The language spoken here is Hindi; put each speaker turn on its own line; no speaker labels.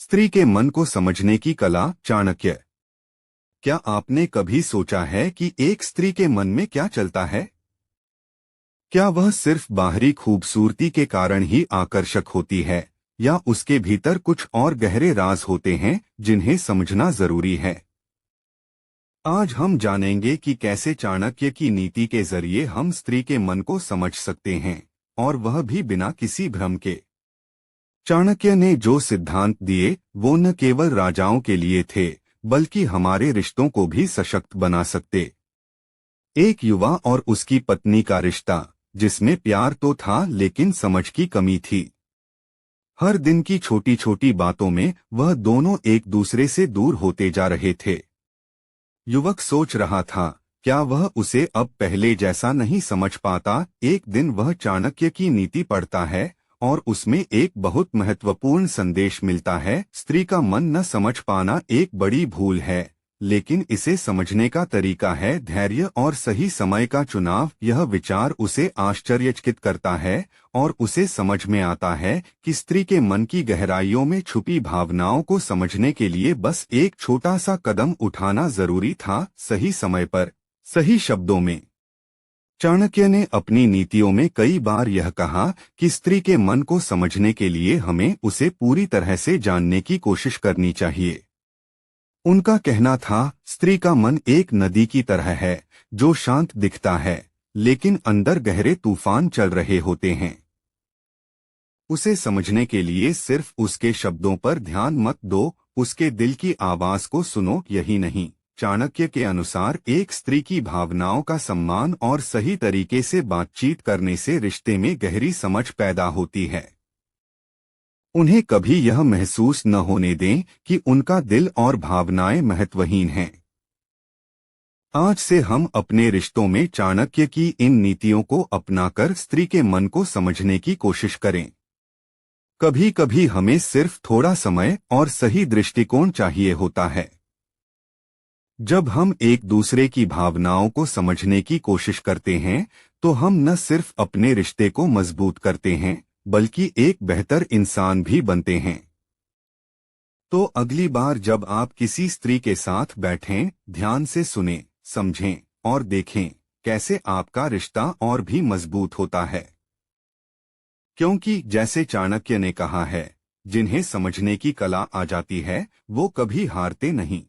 स्त्री के मन को समझने की कला। चाणक्य। क्या आपने कभी सोचा है कि एक स्त्री के मन में क्या चलता है? क्या वह सिर्फ बाहरी खूबसूरती के कारण ही आकर्षक होती है, या उसके भीतर कुछ और गहरे राज होते हैं जिन्हें समझना जरूरी है? आज हम जानेंगे कि कैसे चाणक्य की नीति के जरिए हम स्त्री के मन को समझ सकते हैं, और वह भी बिना किसी भ्रम के। चाणक्य ने जो सिद्धांत दिए वो न केवल राजाओं के लिए थे, बल्कि हमारे रिश्तों को भी सशक्त बना सकते। एक युवा और उसकी पत्नी का रिश्ता, जिसमें प्यार तो था लेकिन समझ की कमी थी। हर दिन की छोटी छोटी बातों में वह दोनों एक दूसरे से दूर होते जा रहे थे। युवक सोच रहा था, क्या वह उसे अब पहले जैसा नहीं समझ पाता? एक दिन वह चाणक्य की नीति पढ़ता है और उसमें एक बहुत महत्वपूर्ण संदेश मिलता है। स्त्री का मन न समझ पाना एक बड़ी भूल है, लेकिन इसे समझने का तरीका है धैर्य और सही समय का चुनाव। यह विचार उसे आश्चर्यचकित करता है और उसे समझ में आता है कि स्त्री के मन की गहराइयों में छुपी भावनाओं को समझने के लिए बस एक छोटा सा कदम उठाना जरूरी था, सही समय पर, सही शब्दों में। चाणक्य ने अपनी नीतियों में कई बार यह कहा कि स्त्री के मन को समझने के लिए हमें उसे पूरी तरह से जानने की कोशिश करनी चाहिए। उनका कहना था, स्त्री का मन एक नदी की तरह है जो शांत दिखता है, लेकिन अंदर गहरे तूफान चल रहे होते हैं। उसे समझने के लिए सिर्फ उसके शब्दों पर ध्यान मत दो, उसके दिल की आवाज को सुनो। यही नहीं, चाणक्य के अनुसार एक स्त्री की भावनाओं का सम्मान और सही तरीके से बातचीत करने से रिश्ते में गहरी समझ पैदा होती है। उन्हें कभी यह महसूस न होने दें कि उनका दिल और भावनाएं महत्वहीन हैं। आज से हम अपने रिश्तों में चाणक्य की इन नीतियों को अपनाकर स्त्री के मन को समझने की कोशिश करें। कभी कभी हमें सिर्फ थोड़ा समय और सही दृष्टिकोण चाहिए होता है। जब हम एक दूसरे की भावनाओं को समझने की कोशिश करते हैं, तो हम न सिर्फ अपने रिश्ते को मजबूत करते हैं, बल्कि एक बेहतर इंसान भी बनते हैं। तो अगली बार जब आप किसी स्त्री के साथ बैठें, ध्यान से सुनें, समझें और देखें कैसे आपका रिश्ता और भी मजबूत होता है। क्योंकि जैसे चाणक्य ने कहा है, जिन्हें समझने की कला आ जाती है वो कभी हारते नहीं।